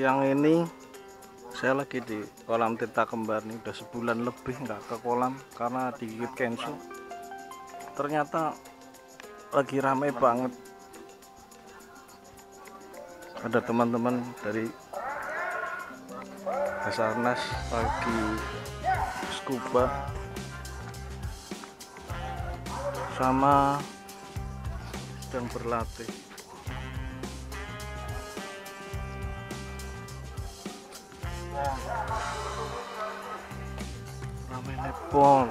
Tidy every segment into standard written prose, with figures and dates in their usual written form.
siang ini saya lagi di kolam Tirta Kembar nih, udah sebulan lebih nggak ke kolam karena digigit kensu. Ternyata lagi ramai banget, ada teman-teman dari Basarnas lagi scuba sama sedang berlatih. Ramai nepal.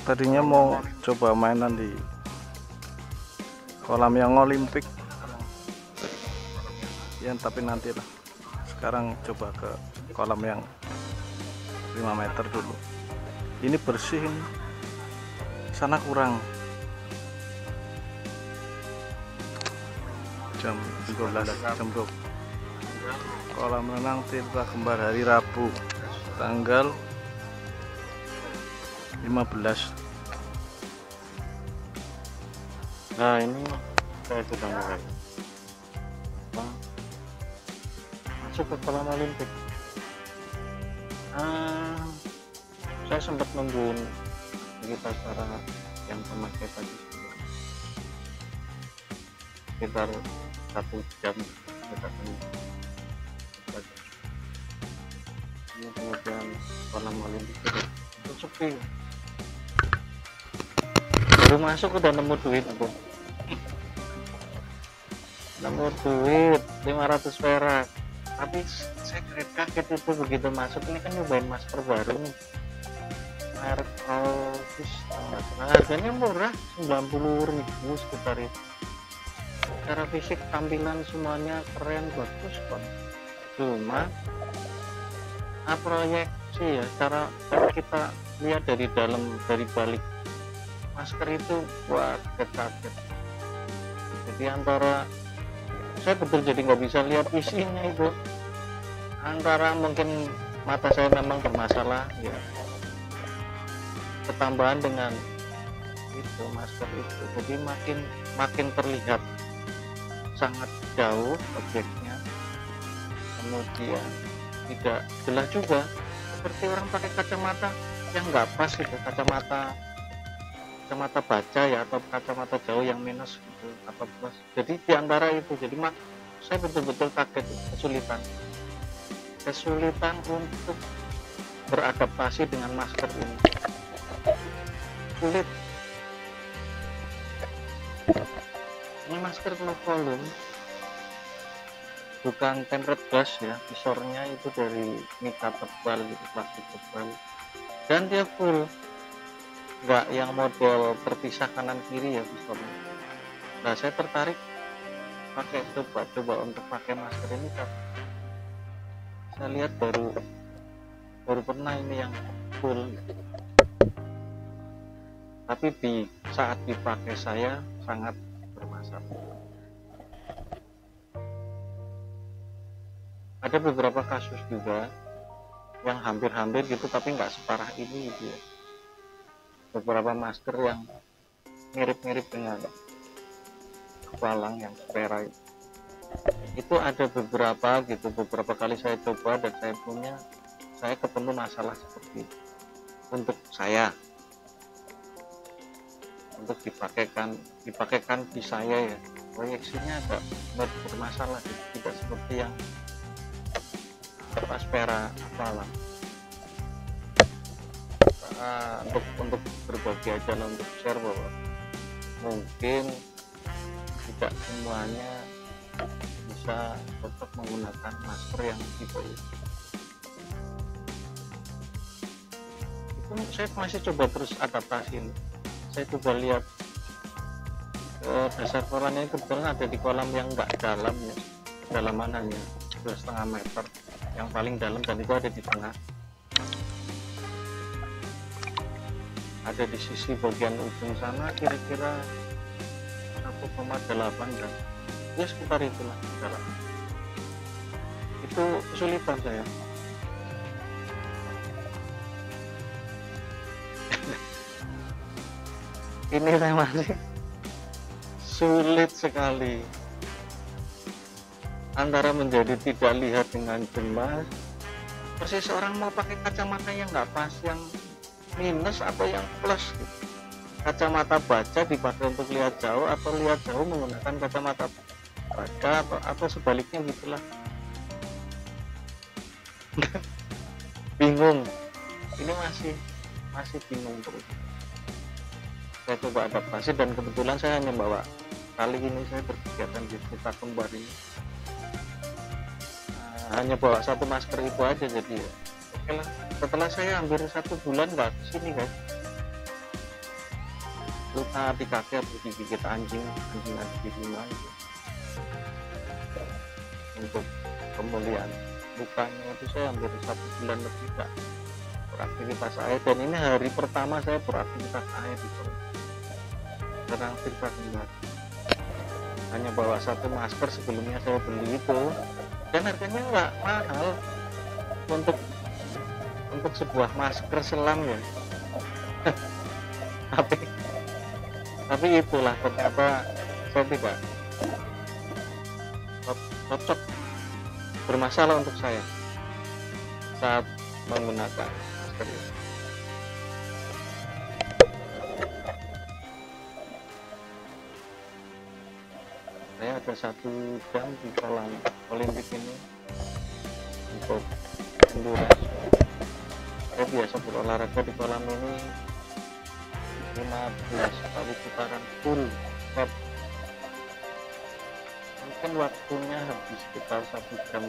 Tadinya mau coba mainan di kolam yang Olimpik ya, tapi nanti lah. Sekarang coba ke kolam yang 5 meter dulu. Ini bersih, sana kurang. Jam 12 kolam renang Tirta Kembar hari Rabu tanggal 15. Nah, ini saya sudah mulai masuk ke kolam Olimpik. Saya sempat nungguin kita cara yang pemakai tadi sekitar 1 jam kita tunggu. Ini kemudian kolam Olimpik itu sepi. Baru masuk udah nemu duit aku. Nemu duit 500 perak. Tapi saya kaget itu begitu masuk. Ini kan nyobain masker baru nih, merek Altis, harganya murah, 90.000 sekitar itu. Secara fisik tampilan semuanya keren, bagus kok. Cuma proyeksi ya, cara kita lihat dari dalam, dari balik masker itu buat kaget. Jadi antara saya betul jadi nggak bisa lihat isinya itu, antara mungkin mata saya memang bermasalah ya, ketambahan dengan itu masker itu, jadi makin terlihat sangat jauh objeknya, kemudian tidak jelas juga, seperti orang pakai kacamata yang nggak pas gitu, kacamata baca ya, atau kacamata jauh yang minus gitu atau plus. Jadi diantara itu, jadi saya betul-betul kaget, kesulitan untuk beradaptasi dengan masker ini, sulit. Ini masker low volume, bukan tempered glass ya, visornya itu dari mika tebal gitu, plastik tebal, dan dia full, nggak yang model terpisah kanan kiri ya visornya. Nah, saya tertarik coba untuk pakai masker ini kan saya lihat baru pernah ini yang full, tapi saat dipakai saya sangat bermasalah. Ada beberapa kasus juga yang hampir gitu, tapi nggak separah ini gitu ya. Beberapa masker yang mirip-mirip dengan kepalang yang Spera itu ada beberapa gitu, beberapa kali saya coba dan saya ketemu masalah seperti itu. Untuk dipakaikan di saya ya, proyeksinya agak bermasalah gitu. Tidak seperti yang Spera kepalang. Untuk berbagi aja, untuk share bahwa mungkin tidak semuanya bisa tetap menggunakan masker yang tipe itu. Itu saya masih coba terus adaptasi. Saya coba lihat dasar kolamnya, kebetulan ada di kolam yang enggak dalam ya, kedalaman hanya 2,5 meter, yang paling dalam, dan itu ada di tengah. Ada di sisi bagian ujung sana kira-kira 1,8 dan ya sekitar itulah dalam. Itu kesulitan saya. ini saya masih sulit sekali antara menjadi tidak lihat dengan jelas, persis orang mau pakai kacamata yang nggak pas, yang minus atau yang plus gitu. Kacamata baca dipakai untuk lihat jauh, atau lihat jauh menggunakan kacamata baca, atau sebaliknya gitulah. Bingung, ini masih bingung terus. Saya coba adaptasi, dan kebetulan saya hanya bawa, kali ini saya berkegiatan di Kita Kembar ini hanya bawa satu masker itu aja, jadi ya oke lah. Setelah saya hampir 1 bulan nggak kesini guys, luka di kaki atau digigit anjing ada di rumah itu. Untuk pemulihan lukanya itu saya hampir 1 bulan lebih nggak beraktivitas air, dan ini hari pertama saya beraktivitas air itu serang Tirta Kembar. Hanya bawa satu masker, sebelumnya saya beli itu, dan harganya nggak mahal untuk sebuah masker selam ya. tapi itulah, ternyata saya tidak cocok, bermasalah untuk saya saat menggunakan masker ini. Saya ada 1 jam di kolam Olimpik ini untuk endurance. Saya biasa berolahraga di kolam ini 15 kali putaran full set. Mungkin waktunya habis sekitar 1 jam.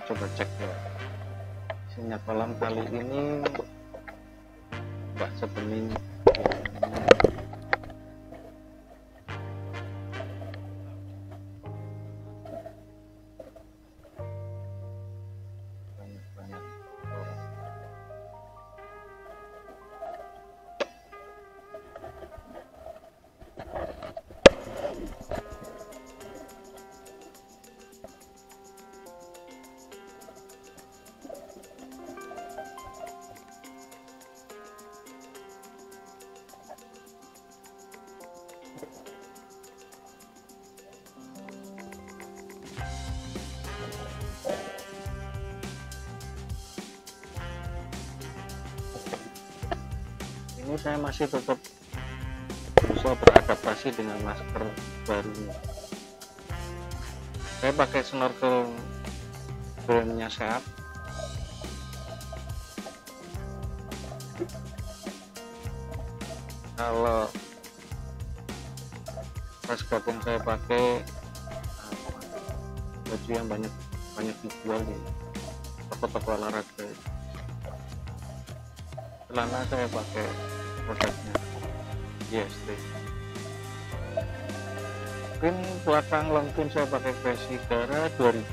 Coba cek ya, isinya kolam kali ini nggak sebening banyak orang. Ini saya masih tetap berusaha beradaptasi dengan masker baru. Saya pakai snorkel brandnya Seat. Kalau kaskad yang saya pakai baju yang banyak dijual di toko-toko olahraga. Celana saya pakai produknya YST. Pin belakang long pin saya pakai Vesigara 2000.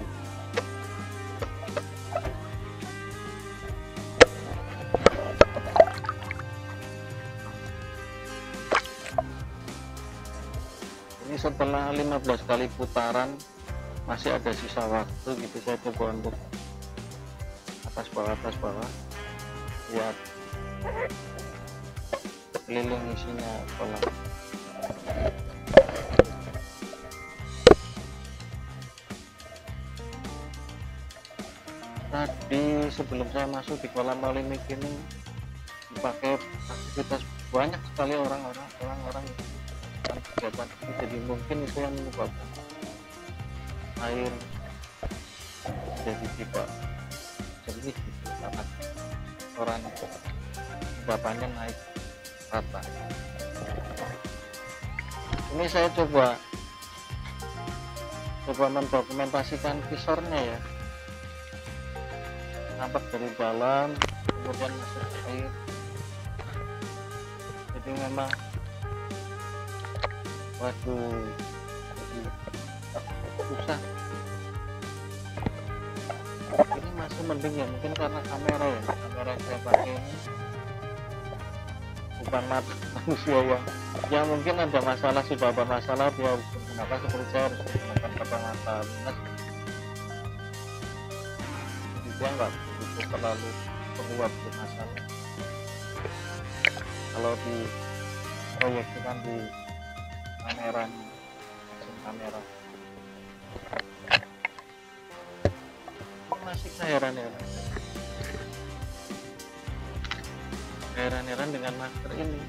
Ini setelah 15 kali putaran masih ada sisa waktu gitu, saya coba untuk atas bawah lihat keliling isinya kolam. Tadi sebelum saya masuk di kolam Olimpik ini dipakai aktivitas banyak sekali orang-orang kegiatan ini, jadi mungkin itu yang menyebabkan air jadi tidak jernih gitu, karena orang bapannya naik rata. Ini saya coba mendokumentasikan visornya ya, nampak dari dalam kemudian masuk ke air, jadi memang waduh, jadi susah. Ini masih mending ya, mungkin karena kamera yang saya pakai ini depan mata manusia uang. Ya mungkin ada masalah, sudah ada masalah dia harus menggunakan, seperti saya harus menggunakan kacamata minus. Jadi dia nggak begitu terlalu keluar masalah. Kalau di proyeksikan di kamera, masih heran-heran dengan masker ini,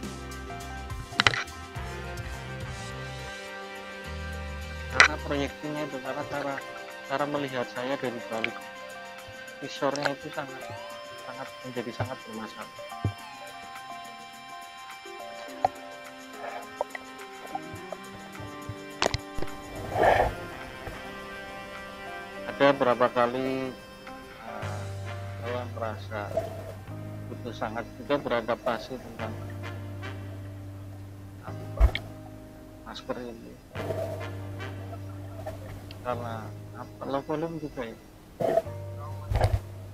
karena proyeksinya itu, karena cara melihat saya dari balik visornya itu sangat menjadi sangat bermasalah. Ada berapa kali saya merasa itu sangat juga beradaptasi tentang masker ini, karena low volume juga ya.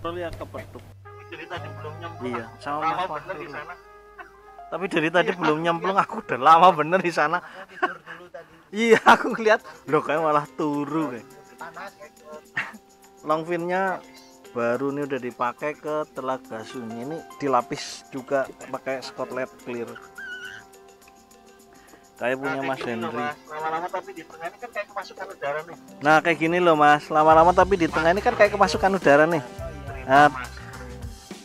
Lihat kepetuk. Jadi tadi belum nyemplung. Iya, sama Mas Lama Fahru. bener di sana. Tapi dari tadi belum nyemplung, aku udah lama bener di sana. Tidur dulu tadi. Iya, aku lihat loh kayak malah turu kayak. Panas ya. Longfinnya baru nih udah dipakai ke Telaga Sunyi, ini dilapis juga pakai Scotland Clear kayak punya Mas Henry. Lama-lama tapi di tengah ini kan kayak kemasukan udara nih. Nah kayak gini loh Mas, lama-lama tapi di tengah ini kan kayak kemasukan udara nih. Nah,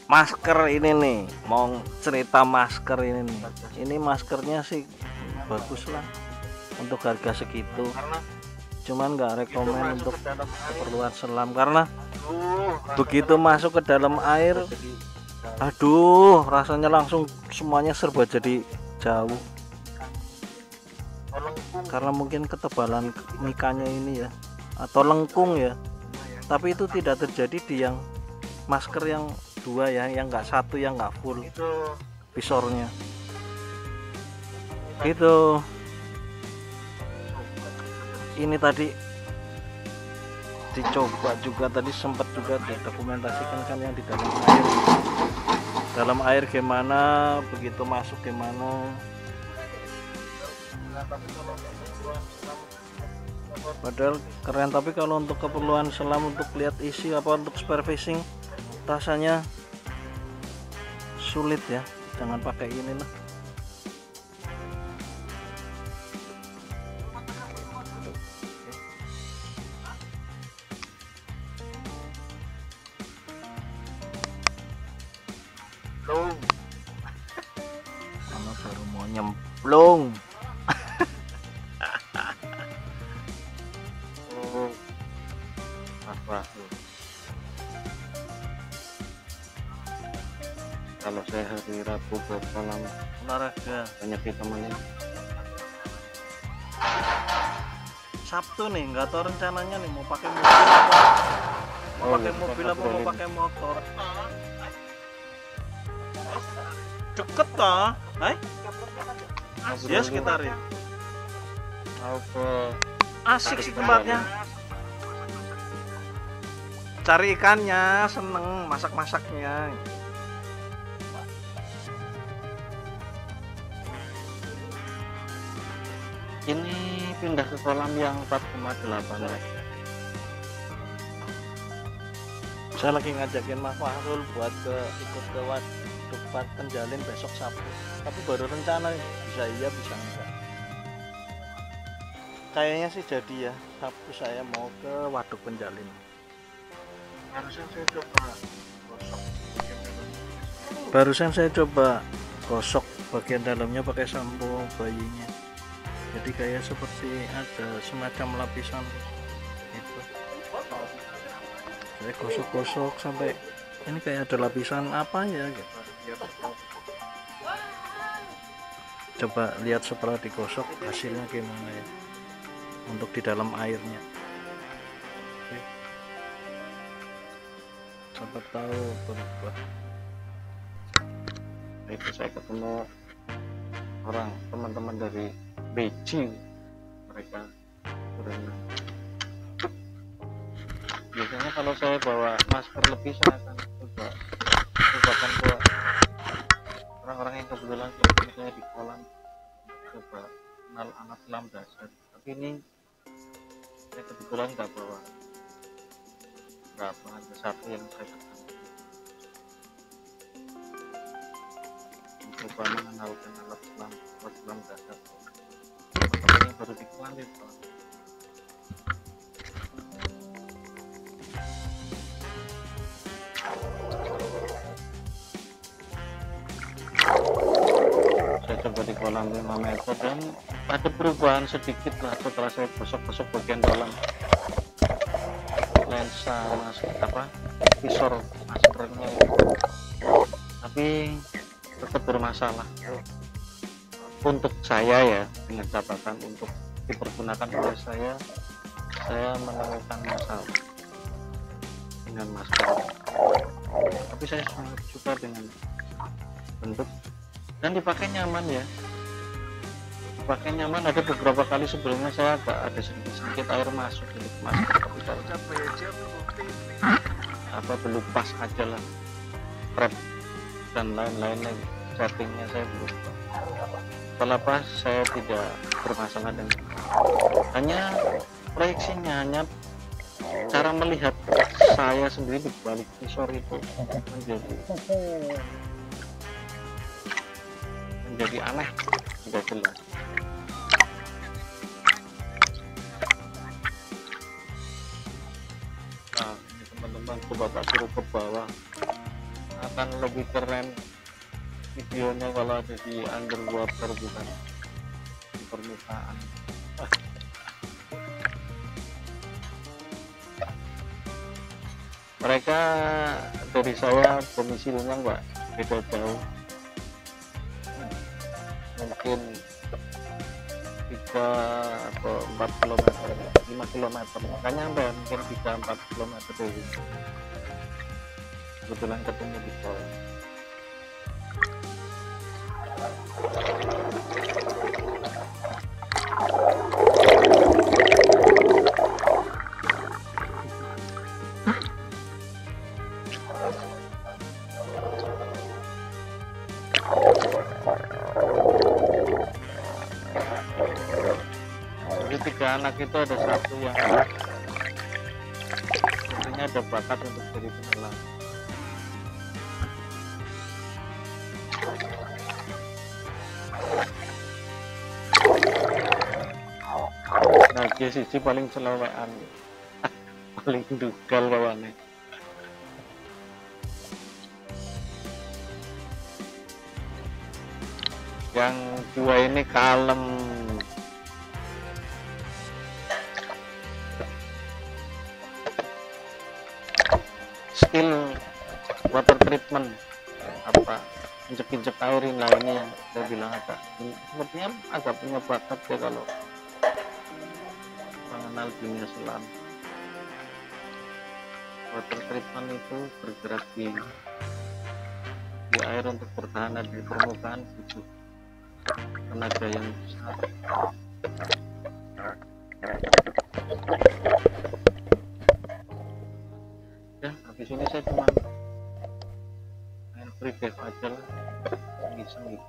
masker ini nih, mau cerita masker ini nih, ini maskernya sih bagus lah untuk harga segitu, Karena cuman nggak rekomen masuk untuk ke dalam air. keperluan selam karena Rasanya begitu masuk ke dalam air, aduh rasanya langsung semuanya serba jadi jauh, melengkung. karena mungkin ketebalan mikanya ini ya, atau lengkung ya. Tapi itu tidak terjadi di yang masker yang dua ya, yang nggak satu, yang nggak full Itu visornya itu. Ini tadi dicoba juga, tadi sempat juga didokumentasikan kan yang di dalam air gimana, begitu masuk gimana. Padahal keren, tapi kalau untuk keperluan selam, untuk lihat isi apa, untuk spare fishing rasanya sulit ya, jangan pakai ini lah. Karena baru mau nyemplung. apa kalau saya hari Rabu ke kolam Olahraga banyak ditemenin. Sabtu nih, nggak tahu rencananya nih mau pakai mobil apa, mau Oh, pakai iya, mobil kita apa mau patroli. pakai motor. Deket kah? Hai? Ya sekitarin. Mau ke Asik sih tempatnya. Cari ikannya, seneng masak-masaknya. ini pindah ke kolam yang 4,8 ya. Saya lagi ngajakin Mas Fahrul buat ikut ke Waduk Penjalin besok Sabtu. Tapi baru rencana, bisa iya bisa enggak. Kayaknya sih jadi ya, Sabtu saya mau ke Waduk Penjalin. Barusan saya coba gosok bagian dalamnya pakai sampo bayinya. Jadi kayak seperti ada semacam lapisan itu. Saya gosok-gosok sampai ini kayak ada lapisan apa ya gitu. Coba lihat setelah digosok hasilnya gimana ya untuk di dalam airnya. Oke. Siapa tahu berubah. Itu saya ketemu orang teman-teman dari Beijing, mereka berenang. Biasanya kalau saya bawa masker lebih, saya akan cobakan ke orang-orang yang kebetulan ketemu saya di kolam coba kenal anak selam dasar, tapi ini saya kebetulan nggak bawa berapa ada satu yang saya pesan mencoba mengenalkan alat selam dasar yang baru dikelan itu. Saya coba di kolam 5 meter dan ada perubahan sedikit lah setelah saya gosok-gosok bagian dalam lensa visor maskernya, tapi tetap bermasalah untuk saya ya, dengan catatan untuk dipergunakan oleh saya menemukan masalah dengan masker, tapi saya sangat suka dengan bentuk dan dipakai nyaman ya, dipakai nyaman. Ada beberapa kali sebelumnya saya agak ada sedikit air masuk di masker, tapi apa belum pas aja lah, prep dan lain-lainnya settingnya saya belum pas. Setelah pas saya tidak bermasalah dengan hanya proyeksinya, hanya cara melihat saya sendiri di balik visor itu menjadi aneh, tidak jelas. Nah ini teman-teman, coba tak suruh ke bawah, akan lebih keren videonya kalau ada di underwater bukan di permukaan. Mereka dari saya domisilinya nggak beda jauh, mungkin 3 atau 4 km, 5 km, makanya mungkin 3-4 km dari kebetulan ketemu di kolam. Jadi 3 anak itu ada satu yang tentunya ada bakat untuk jadi penyelam. Nah dia siji paling celewekan paling dugal kawannya. Yang 2 ini kalem. Skill water treatment, apa injek-injek airin lah, ini yang saya bilang agak sepertinya agak punya bakat ya kalau mengenal dunia selam. Water treatment itu bergerak di air untuk bertahan di permukaan, butuh tenaga yang besar. Ya habis ini saya cuma main free dive aja lah, iseng gitu,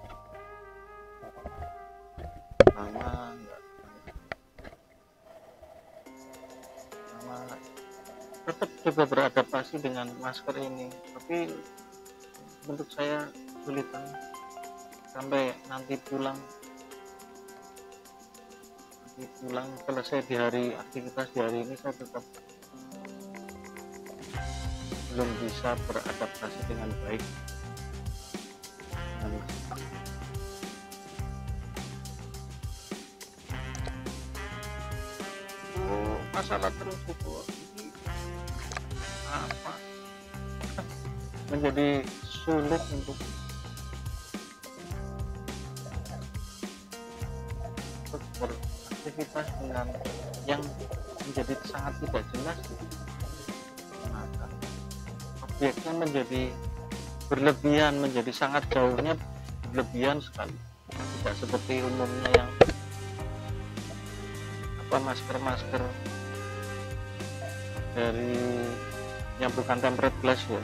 sama enggak sama, tetap coba beradaptasi dengan masker ini, tapi untuk saya kesulitan sampai nanti pulang selesai di hari aktivitas di hari ini, saya tetap belum bisa beradaptasi dengan baik dengan masalah terus itu apa menjadi sulit untuk beraktivitas dengan yang menjadi sangat tidak jelas. Maka objeknya menjadi berlebihan, menjadi sangat jauhnya berlebihan sekali, tidak seperti umumnya yang masker dari yang bukan tempered glass ya.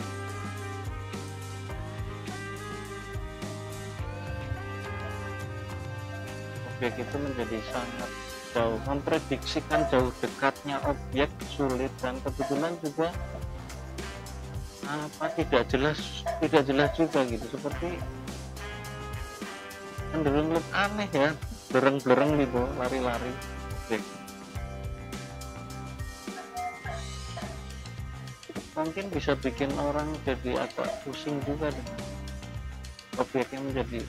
objek itu menjadi sangat jauh, memprediksikan jauh dekatnya objek sulit, dan kebetulan juga tidak jelas juga gitu, seperti cenderung aneh ya, blereng gitu, lari-lari objek. Mungkin bisa bikin orang jadi agak pusing juga dengan objeknya menjadi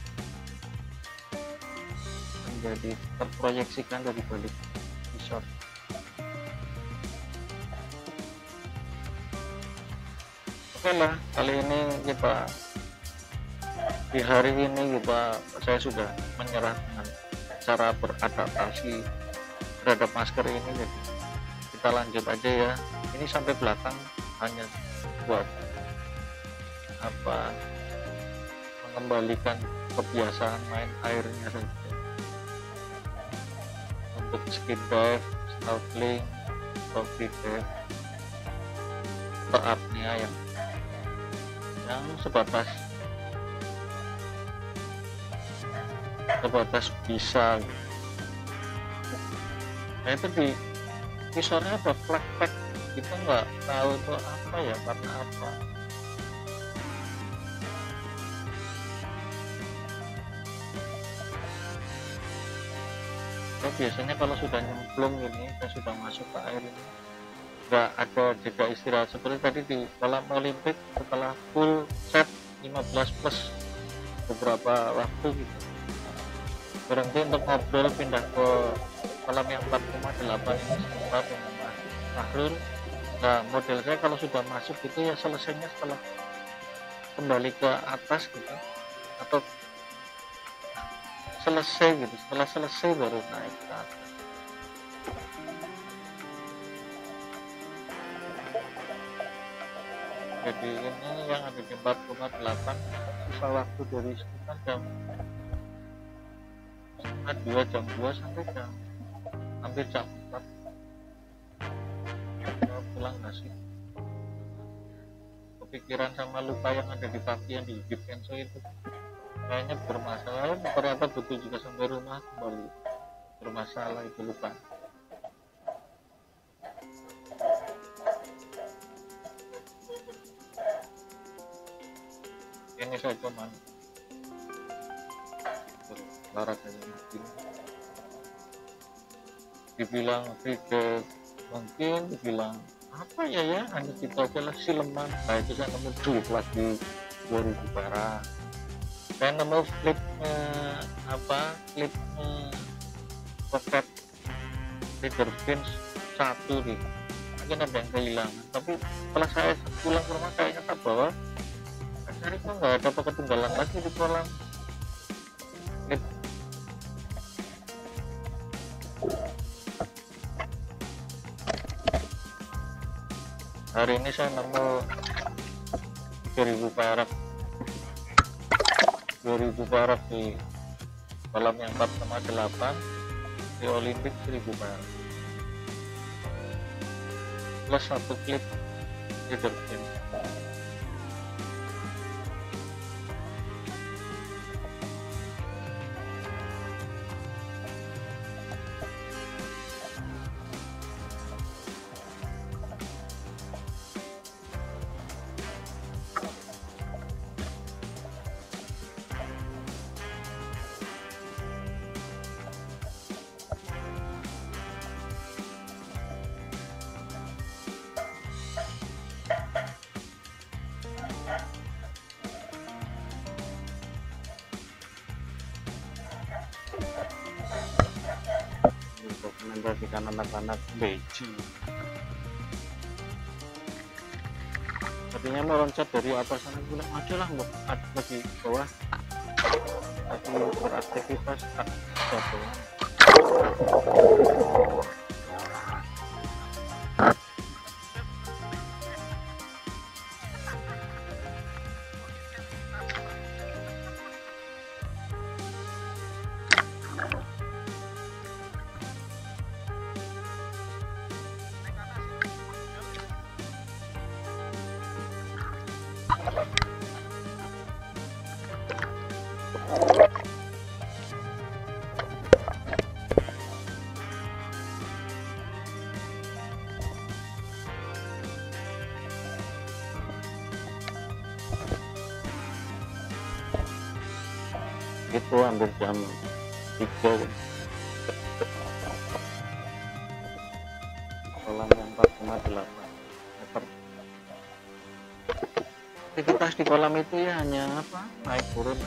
terproyeksikan dari balik visor. Oke lah, kali ini di hari ini saya sudah menyerah dengan cara beradaptasi terhadap masker ini. Jadi kita lanjut aja ya, ini sampai belakang hanya buat mengembalikan kebiasaan main airnya saja, untuk skin dive, snorkeling, free dive, atau apnea yang sebatas bisa gitu. Nah itu di visornya ada flashback, kita nggak tahu itu apa ya, karena apa. So, biasanya kalau sudah nyemplung ini, saya sudah masuk ke air ini, nggak ada jeda istirahat seperti tadi di kolam Olimpik. Setelah full set 15 plus beberapa waktu gitu, berhenti untuk ngobrol, pindah ke kolam yang 4,8 ini sempat dengan Mas Fahrul. Nah model saya kalau sudah masuk gitu ya selesainya setelah kembali ke atas gitu, atau selesai gitu, setelah selesai baru naik ke atas. Jadi ini yang ada di 4,8, sisa waktu dari sekitar jam 2 sampai hampir jam 4. Mau pulang nggak sih? Kepikiran sama luka yang ada di kaki yang digigit Kenzo itu, kayaknya bermasalah. Ternyata butuh juga sampai rumah kembali bermasalah itu luka. Ini saya cuman berolahraga mungkin dibilang frigate, mungkin dibilang apa ya hanya kita aja lah sileman. Nah itu saya nemu duit lagi 2000 perak. Saya nemu klipnya pocket reader pins 1 nih, mungkin ada yang kehilangan, tapi setelah saya pulang ke rumah kayaknya tak bawa, cari kok nggak ada ketinggalan lagi di kolam. Hari ini saya nemu 3000 perak di kolam yang 4,8, di Olimpik 1000 perak plus 1 klip leader pin. Menjadikan anak-anak beji, artinya mau loncat dari apa sana, bilang aja lah lagi bawah lagi beraktivitas jatuh. itu hampir jam 3 ya. Kolam yang 4,8 meter. Aktivitas di kolam itu ya hanya apa, naik turun.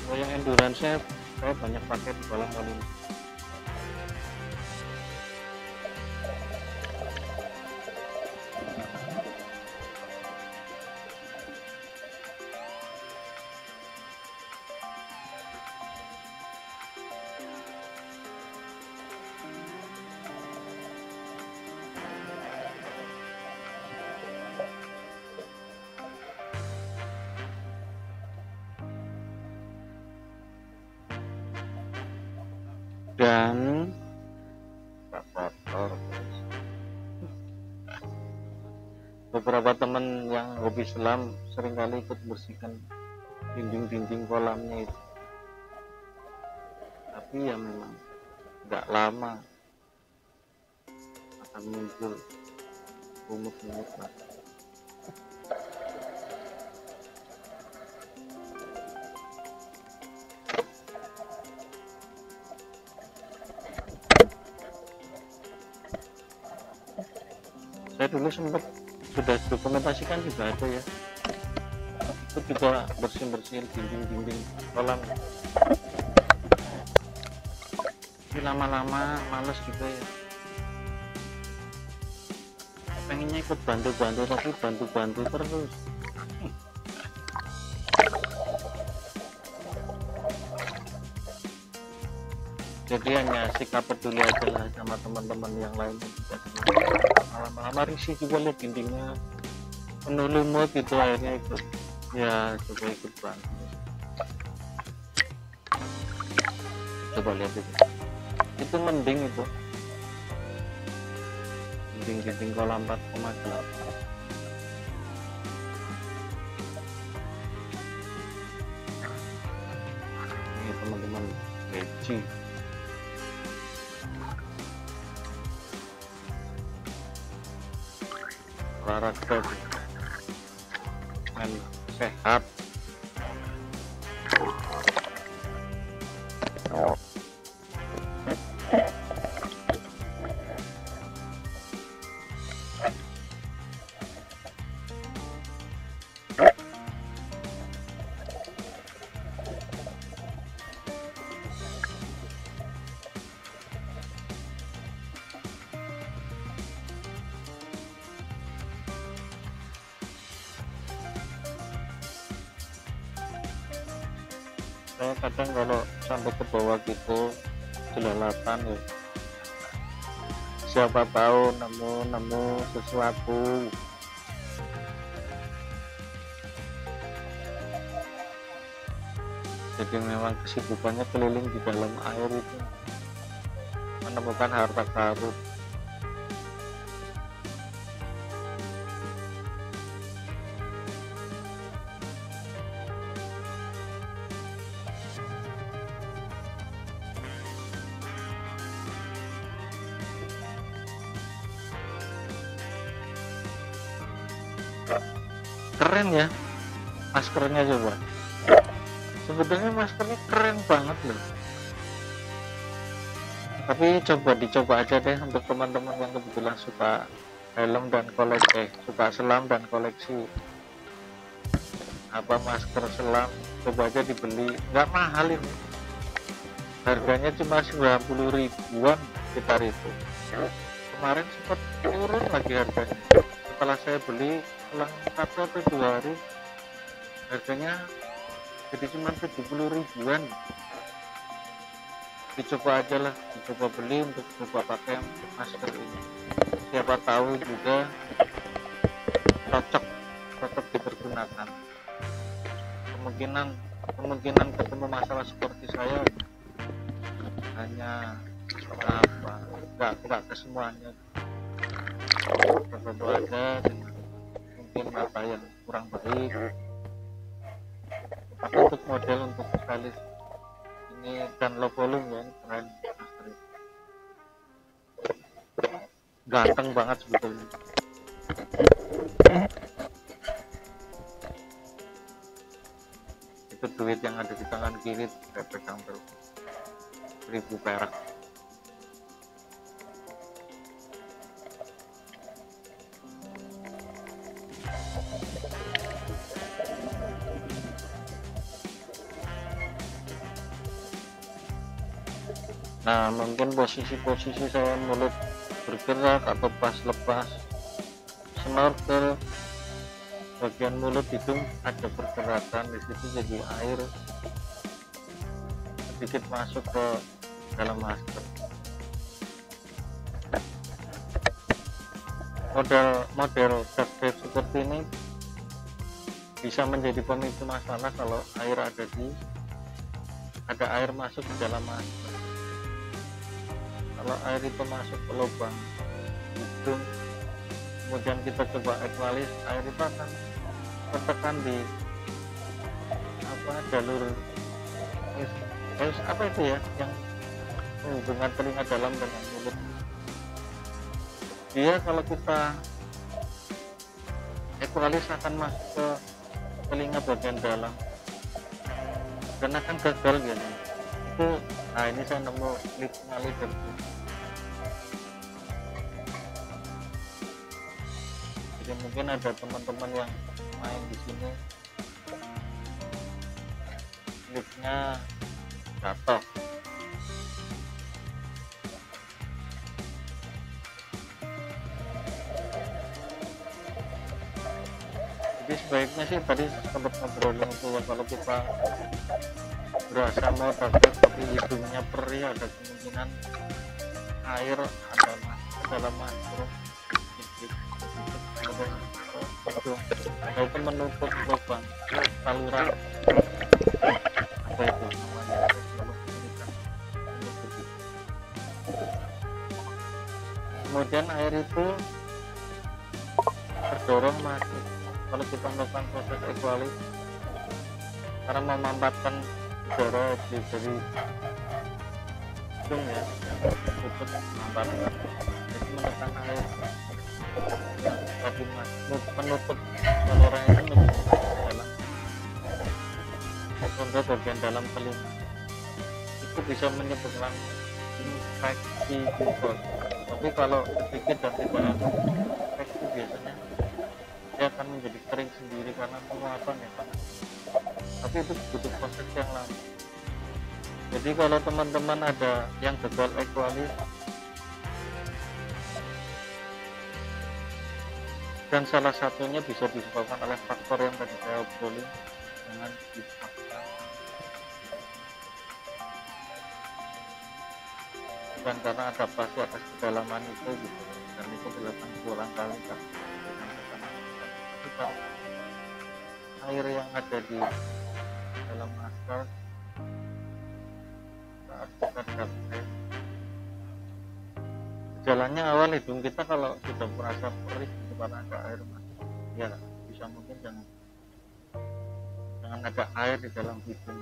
Kalau yang endurance saya banyak pakai di kolam kali ini. Dan beberapa teman yang hobi selam seringkali ikut bersihkan dinding-dinding kolamnya itu, tapi ya memang nggak lama akan muncul lumut-lumut lah. Saya dulu sempat sudah dokumentasikan juga ada ya, itu juga bersihin dinding-dinding kolam, tapi lama-lama males juga ya, pengennya ikut bantu-bantu tapi bantu-bantu terus. Jadi hanya sikap peduli aja lah sama teman-teman yang lain. Lama-lama risih juga lihat dindingnya penuh lumut, itu akhirnya ikut ya, coba ikut bantu. Coba lihat itu mending, itu dinding kolam 4,8. Ini teman-teman beci olahraga dengan sehat. Saya kadang kalau sampai ke bawah gitu jelalatan ya, siapa tahu nemu sesuatu. Jadi memang kesibukannya keliling di dalam air itu, menemukan harta karun. Keren ya maskernya, coba. Sebetulnya maskernya keren banget loh, tapi dicoba aja deh untuk teman-teman yang kebetulan suka helm dan suka selam dan koleksi apa masker selam. Coba aja dibeli, nggak mahal ini, harganya cuma 90 ribuan sekitar itu. Kemarin sempat turun lagi harganya setelah saya beli selang 1 atau 2 hari, harganya jadi cuma 70 ribuan. Dicoba aja lah, dicoba beli untuk coba pakai masker ini, siapa tahu juga cocok dipergunakan. Kemungkinan ketemu masalah seperti saya hanya nggak kesemuanya, tertentu aja dengan mungkin apa yang kurang baik. Tapi untuk model untuk sekali ini dan low volume ya, ini keren masker ini. Ganteng banget sebetulnya. Itu duit yang ada di tangan kiri saya pegang terus, 1000 perak. Nah, mungkin posisi-posisi saya mulut bergerak atau pas lepas snorkel, bagian mulut hidung ada pergerakan di situ, jadi air sedikit masuk ke dalam masker. Model duct tape seperti ini bisa menjadi pemicu masalah kalau ada air masuk ke dalam masker. Kalau air itu masuk ke lubang hidung, kemudian kita coba ekwalis, air itu akan tertekan di jalur apa itu ya, yang menghubungkan telinga dalam dengan mulut. Dia kalau kita ekwalis akan masuk ke telinga bagian dalam dan akan gagal gitu. Itu, nah ini saya nemu lipnya leader. Jadi mungkin ada teman-teman yang main di sini lipnya jatuh. Jadi sebaiknya sih tadi sempat ngobrolin itu, kalau kita berasa mau takut tapi hidungnya perih, ada kemungkinan air ada dalam masker ataupun menutup lubang saluran, apa itu namanya, kemudian air itu terdorong masuk. Kalau kita melakukan proses ekwalis karena memampatkan udara dari hidung ya, tutup memampatkan, jadi menekan air tapi menutup saluran itu dalam ronda bagian dalam telinga. Itu bisa menyebabkan infeksi mucus. Tapi kalau sedikit dan tidak ada infeksi, biasanya dia akan menjadi kering sendiri karena penguapan ya Pak. Tapi itu butuh proses yang lama. Jadi kalau teman-teman ada yang gagal ekwalis dan salah satunya bisa disebabkan oleh faktor yang tadi saya obrolin dengan disabkan, bukan karena adaptasi atas kedalaman itu gitu, dan itu dilakukan berulang kali kan. Air yang ada di dalam masker saat kita dapat, gejalanya awal hidung kita kalau sudah merasa perih karena ada air masuk, ya bisa mungkin jangan ada air di dalam hidung.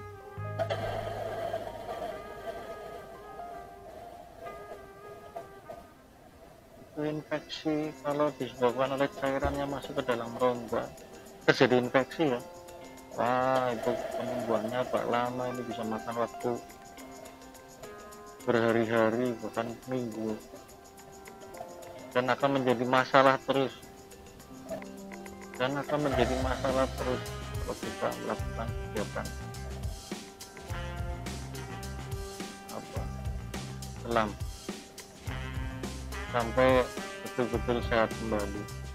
Itu infeksi kalau disebabkan oleh cairan yang masuk ke dalam rongga, terjadi infeksi ya. Wah, itu penyembuhannya agak lama, ini bisa makan waktu berhari-hari bahkan minggu, dan akan menjadi masalah terus kalau kita melakukan kegiatan selam sampai betul-betul sehat kembali.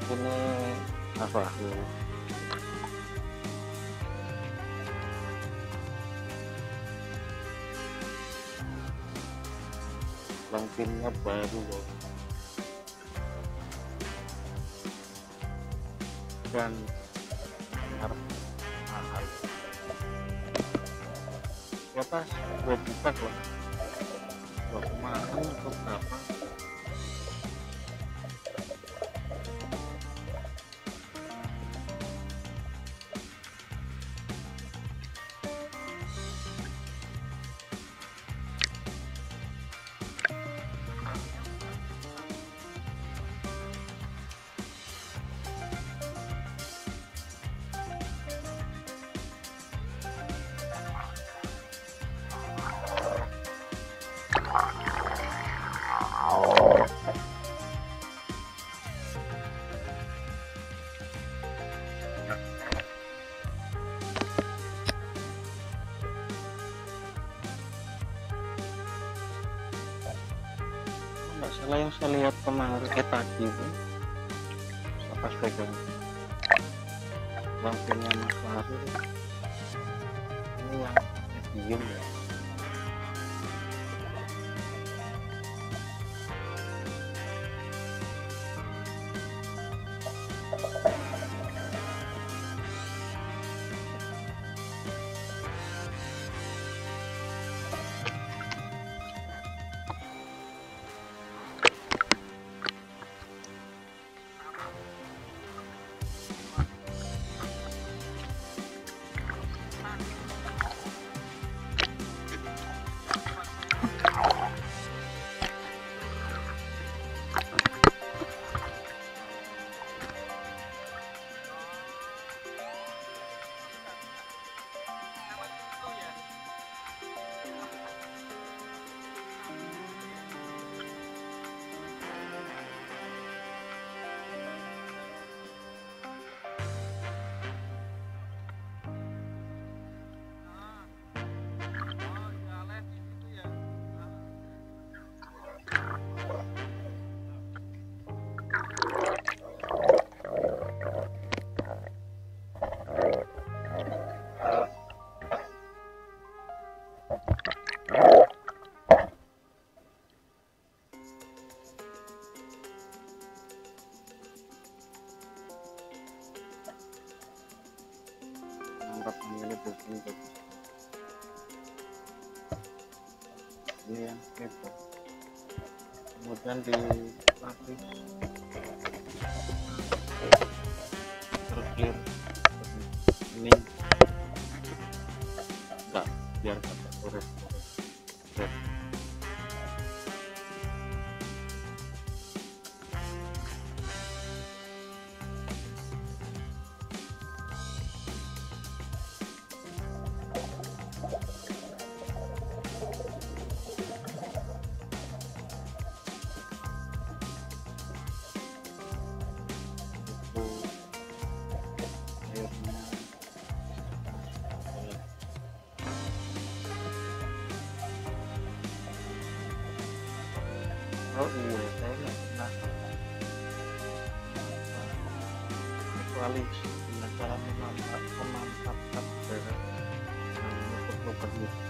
Ini apa? Lengkapnya baru loh. Dan berapa, 2 juta kok, 2,6 atau berapa. Nggak salah yang saya lihat kemarin tadi itu pas pegang lampunya Mas Fahri ini yang medium ya. Ini begini bagus. Ini yang itu. Kemudian di pabrik terclear ini enggak, biar kata kores. Oh iya, saya nggak pernah kecuali dengan cara memantapkan udara dan menutup lubang itu.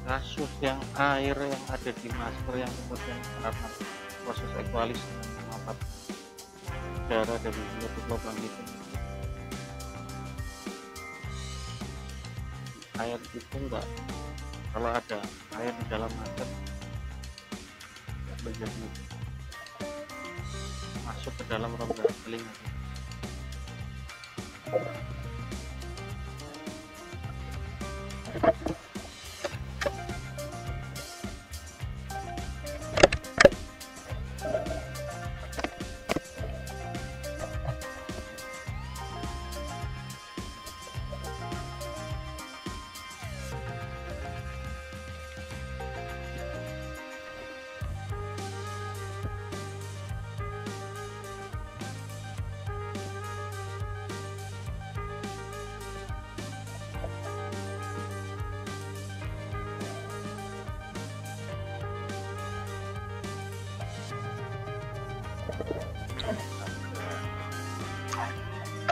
Kasus yang air yang ada di masker yang kemudian karena proses ekualis dengan memantap udara dari menutup lubang itu. Air itu enggak, kalau ada air di dalam masker menjadi masuk ke dalam rongga telinga.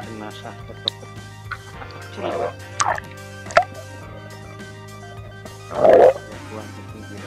Jenazah tetap kecil buang ke pinggir.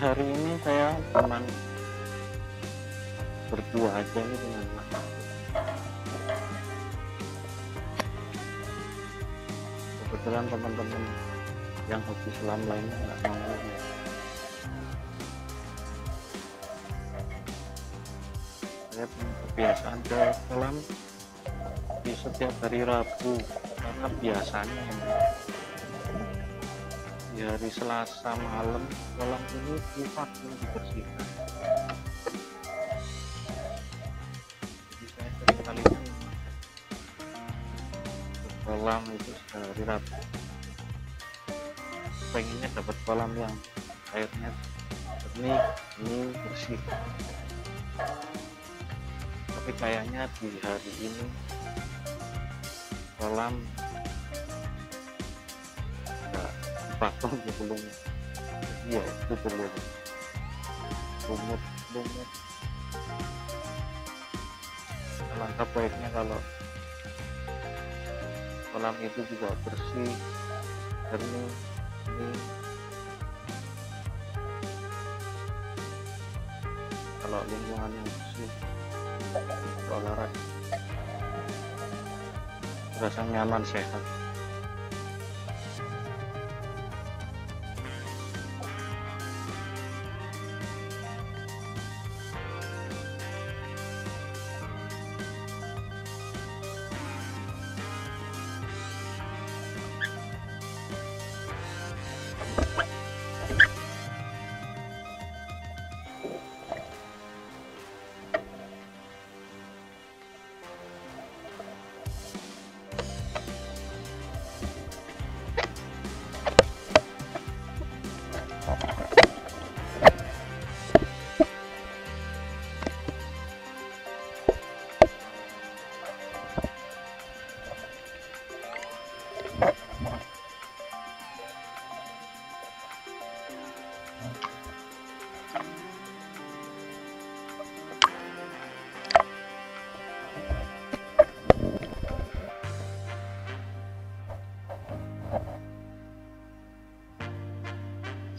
hari ini saya cuman berdua aja nih dengan Mas. Kebetulan teman-teman yang hobi selam lainnya nggak mau ya. Saya punya kebiasaan ke selam di setiap hari Rabu karena biasanya di hari Selasa malam kolam ini privat yang dibersihkan. Jadi saya sering kali ke kolam itu sehari Rabu. Pengennya dapat kolam yang airnya jernih, ini bersih. Tapi kayaknya di hari ini kolam nggak dipatung belum, iya itu belum lumut. Alangkah baiknya kalau kolam itu juga bersih, jernih, ini kalau lingkungannya bersih olahraga rasa nyaman, sehat.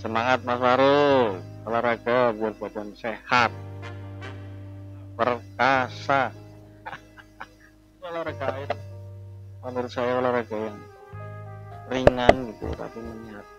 Semangat Mas Faru, olahraga buat badan sehat, perkasa. Olahraga air menurut saya olahraga yang ringan gitu tapi menyehatkan.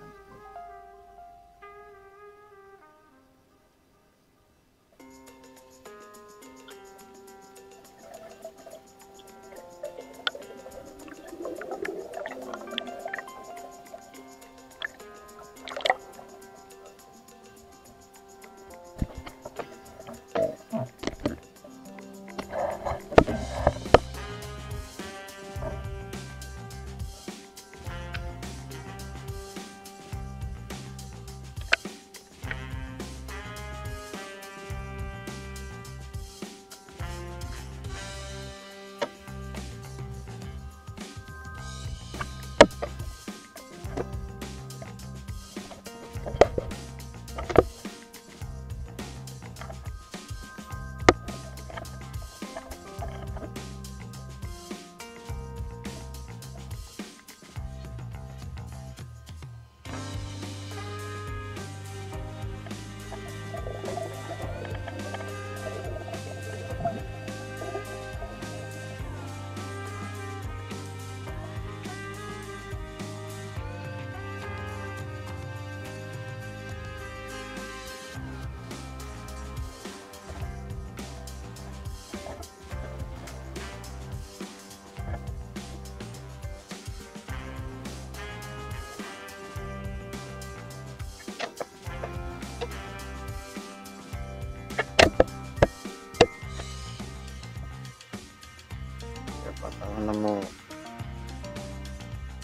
Nemu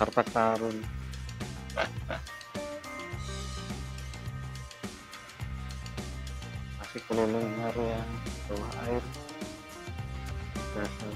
harta karun. Masih keliling area bawah air dasar.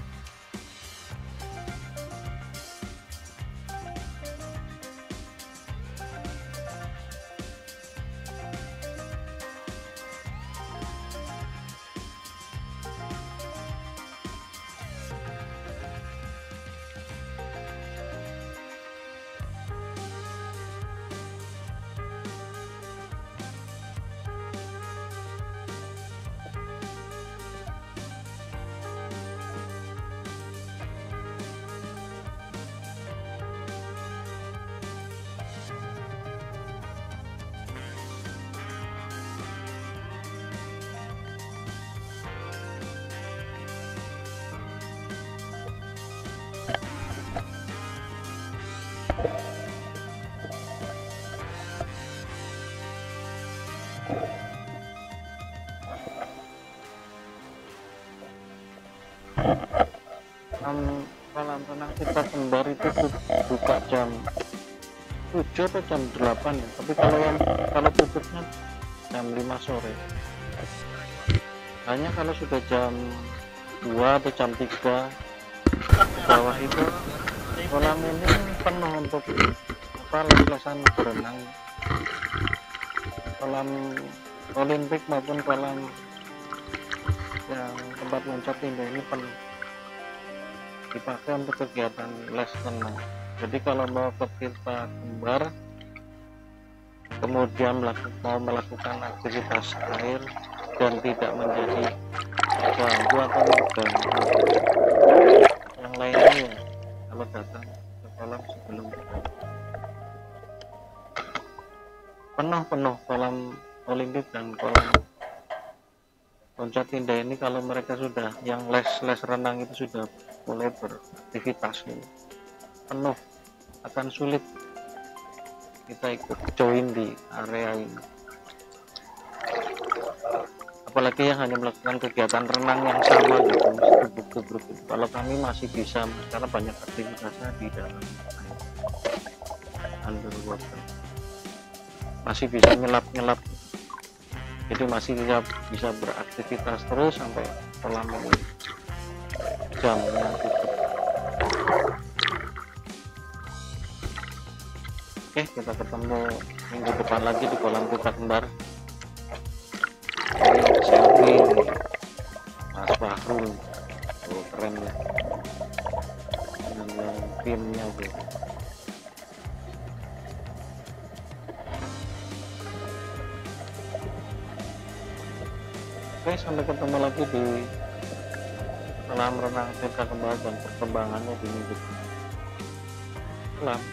kolam renang Tirta Kembar itu buka jam 7 atau jam 8 ya, tapi kalau tutupnya jam 5 sore. Hanya kalau sudah jam 2 atau jam 3 bawah itu kolam ini penuh untuk les-lesan berenang. Kolam olimpik maupun kolam yang tempat loncat indah ini penuh dipakai untuk kegiatan les renang. Jadi kalau mau ke Tirta Kembar kemudian mau melakukan aktivitas air dan tidak menjadi ganggu atau mengganggu yang lainnya, kalau datang ke kolam sebelum penuh kolam olimpik dan kolam loncat indah ini, kalau mereka sudah yang les renang itu sudah mulai beraktivitas ini penuh, akan sulit kita ikut join di area ini, apalagi yang hanya melakukan kegiatan renang yang sama gitu, tubruk-tubruk gitu. Kalau kami masih bisa, karena banyak aktivitasnya di dalam underwater, masih bisa nyelap-nyelap, jadi masih bisa beraktivitas terus sampai kolam ini jamnya tutup. Oke, kita ketemu minggu depan lagi di kolam Tirta Kembar. Selfie Mas Bahrul, oh, keren ya dengan timnya tuh. Oke, sampai ketemu lagi di kolam renang Tirta Kembar dan perkembangannya di minggu depan. Salam.